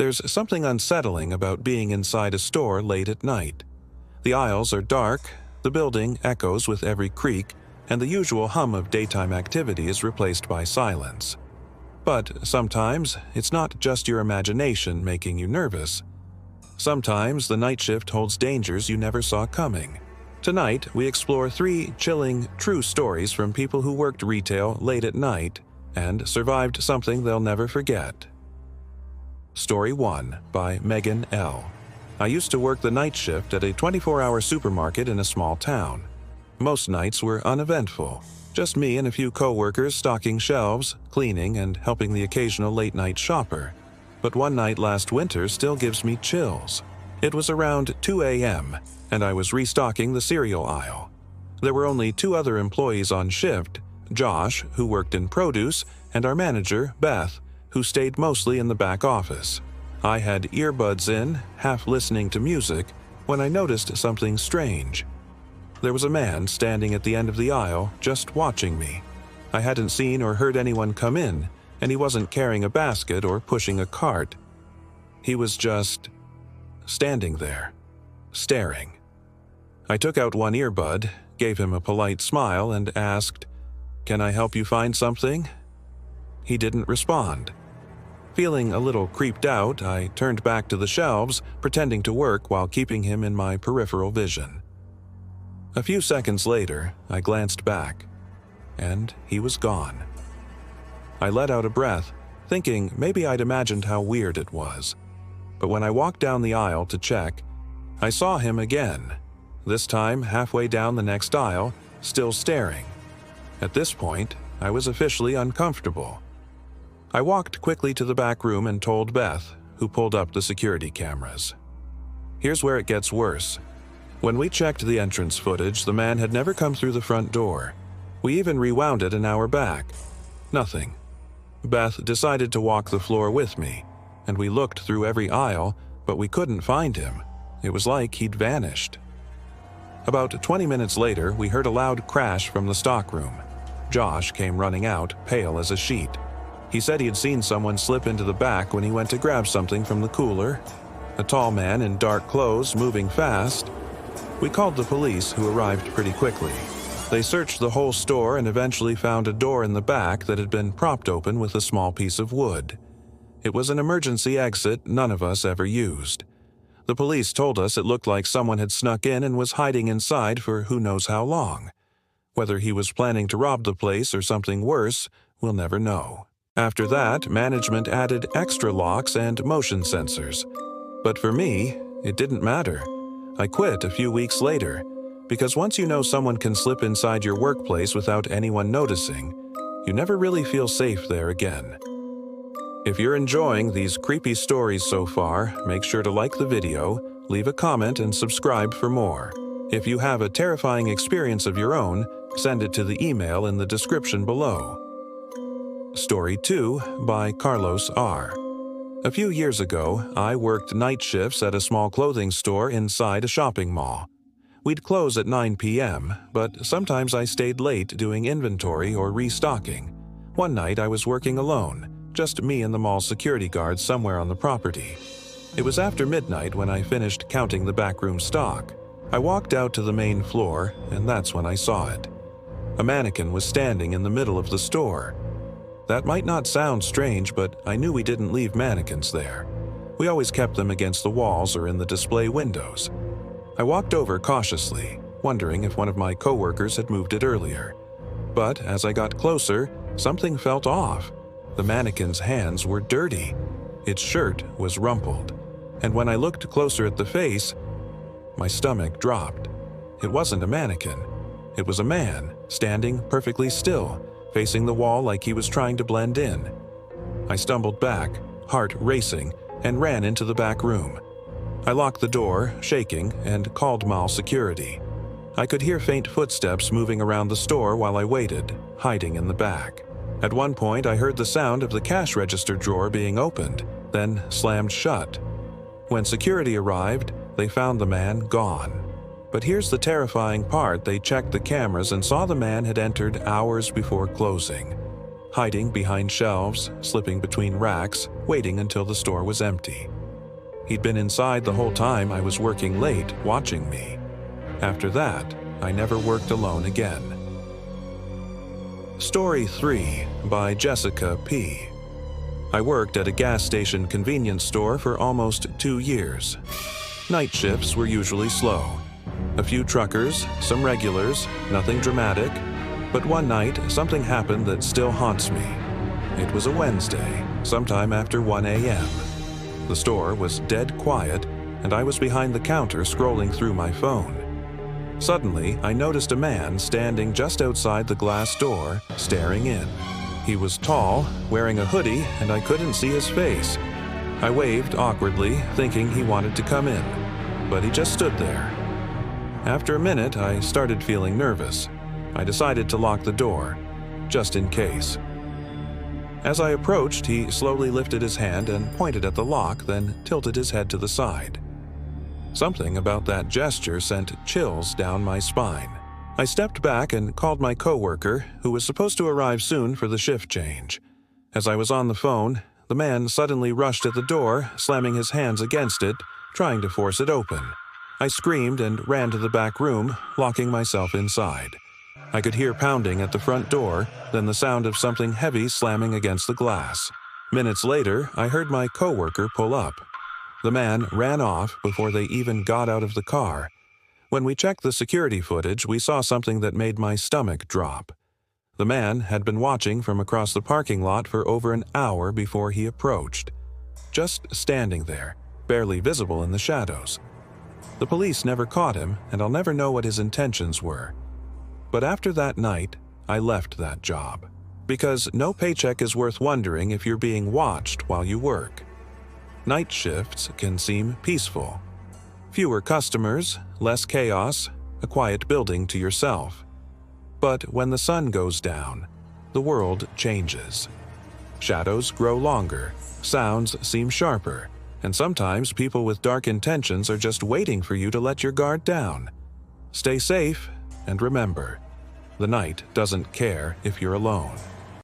There's something unsettling about being inside a store late at night. The aisles are dark, the building echoes with every creak, and the usual hum of daytime activity is replaced by silence. But sometimes it's not just your imagination making you nervous. Sometimes the night shift holds dangers you never saw coming. Tonight, we explore 3 chilling, true stories from people who worked retail late at night and survived something they'll never forget. Story 1 by Megan L. I used to work the night shift at a 24-hour supermarket in a small town. Most nights were uneventful. Just me and a few co-workers stocking shelves, cleaning, and helping the occasional late-night shopper. But one night last winter still gives me chills. It was around 2 a.m., and I was restocking the cereal aisle. There were only 2 other employees on shift, Josh, who worked in produce, and our manager, Beth, who stayed mostly in the back office. I had earbuds in, half listening to music, when I noticed something strange. There was a man standing at the end of the aisle, just watching me. I hadn't seen or heard anyone come in, and he wasn't carrying a basket or pushing a cart. He was just standing there, staring. I took out one earbud, gave him a polite smile, and asked, "Can I help you find something?" He didn't respond. Feeling a little creeped out, I turned back to the shelves, pretending to work while keeping him in my peripheral vision. A few seconds later, I glanced back, and he was gone. I let out a breath, thinking maybe I'd imagined how weird it was. But when I walked down the aisle to check, I saw him again, this time halfway down the next aisle, still staring. At this point, I was officially uncomfortable. I walked quickly to the back room and told Beth, who pulled up the security cameras. Here's where it gets worse. When we checked the entrance footage, the man had never come through the front door. We even rewound it an hour back. Nothing. Beth decided to walk the floor with me, and we looked through every aisle, but we couldn't find him. It was like he'd vanished. About 20 minutes later, we heard a loud crash from the stockroom. Josh came running out, pale as a sheet. He said he had seen someone slip into the back when he went to grab something from the cooler. A tall man in dark clothes, moving fast. We called the police, who arrived pretty quickly. They searched the whole store and eventually found a door in the back that had been propped open with a small piece of wood. It was an emergency exit none of us ever used. The police told us it looked like someone had snuck in and was hiding inside for who knows how long. Whether he was planning to rob the place or something worse, we'll never know. After that, management added extra locks and motion sensors. But for me, it didn't matter. I quit a few weeks later, because once you know someone can slip inside your workplace without anyone noticing, you never really feel safe there again. If you're enjoying these creepy stories so far, make sure to like the video, leave a comment, and subscribe for more. If you have a terrifying experience of your own, send it to the email in the description below. Story 2 by Carlos R. A few years ago, I worked night shifts at a small clothing store inside a shopping mall. We'd close at 9 p.m., but sometimes I stayed late doing inventory or restocking. One night I was working alone, just me and the mall security guard somewhere on the property. It was after midnight when I finished counting the backroom stock. I walked out to the main floor, and that's when I saw it. A mannequin was standing in the middle of the store. That might not sound strange, but I knew we didn't leave mannequins there. We always kept them against the walls or in the display windows. I walked over cautiously, wondering if one of my coworkers had moved it earlier. But as I got closer, something felt off. The mannequin's hands were dirty. Its shirt was rumpled. And when I looked closer at the face, my stomach dropped. It wasn't a mannequin. It was a man, standing perfectly still, facing the wall like he was trying to blend in. I stumbled back, heart racing, and ran into the back room. I locked the door, shaking, and called mall security. I could hear faint footsteps moving around the store while I waited, hiding in the back. At one point, I heard the sound of the cash register drawer being opened, then slammed shut. When security arrived, they found the man gone. But here's the terrifying part: they checked the cameras and saw the man had entered hours before closing. hiding behind shelves, slipping between racks, waiting until the store was empty. He'd been inside the whole time I was working late, watching me. After that, I never worked alone again. Story 3 by Jessica P. I worked at a gas station convenience store for almost 2 years. Night shifts were usually slow. A few truckers, some regulars, nothing dramatic. But one night, something happened that still haunts me. It was a Wednesday, sometime after 1 a.m. The store was dead quiet, and I was behind the counter scrolling through my phone. Suddenly, I noticed a man standing just outside the glass door, staring in. He was tall, wearing a hoodie, and I couldn't see his face. I waved awkwardly, thinking he wanted to come in, but he just stood there. After a minute, I started feeling nervous. I decided to lock the door, just in case. As I approached, he slowly lifted his hand and pointed at the lock, then tilted his head to the side. Something about that gesture sent chills down my spine. I stepped back and called my coworker, who was supposed to arrive soon for the shift change. As I was on the phone, the man suddenly rushed at the door, slamming his hands against it, trying to force it open. I screamed and ran to the back room, locking myself inside. I could hear pounding at the front door, then the sound of something heavy slamming against the glass. Minutes later, I heard my coworker pull up. The man ran off before they even got out of the car. When we checked the security footage, we saw something that made my stomach drop. The man had been watching from across the parking lot for over an hour before he approached. Just standing there, barely visible in the shadows. The police never caught him, and I'll never know what his intentions were. But after that night, I left that job. Because no paycheck is worth wondering if you're being watched while you work. Night shifts can seem peaceful. Fewer customers, less chaos, a quiet building to yourself. But when the sun goes down, the world changes. Shadows grow longer, sounds seem sharper, and sometimes people with dark intentions are just waiting for you to let your guard down. Stay safe, and remember, the night doesn't care if you're alone.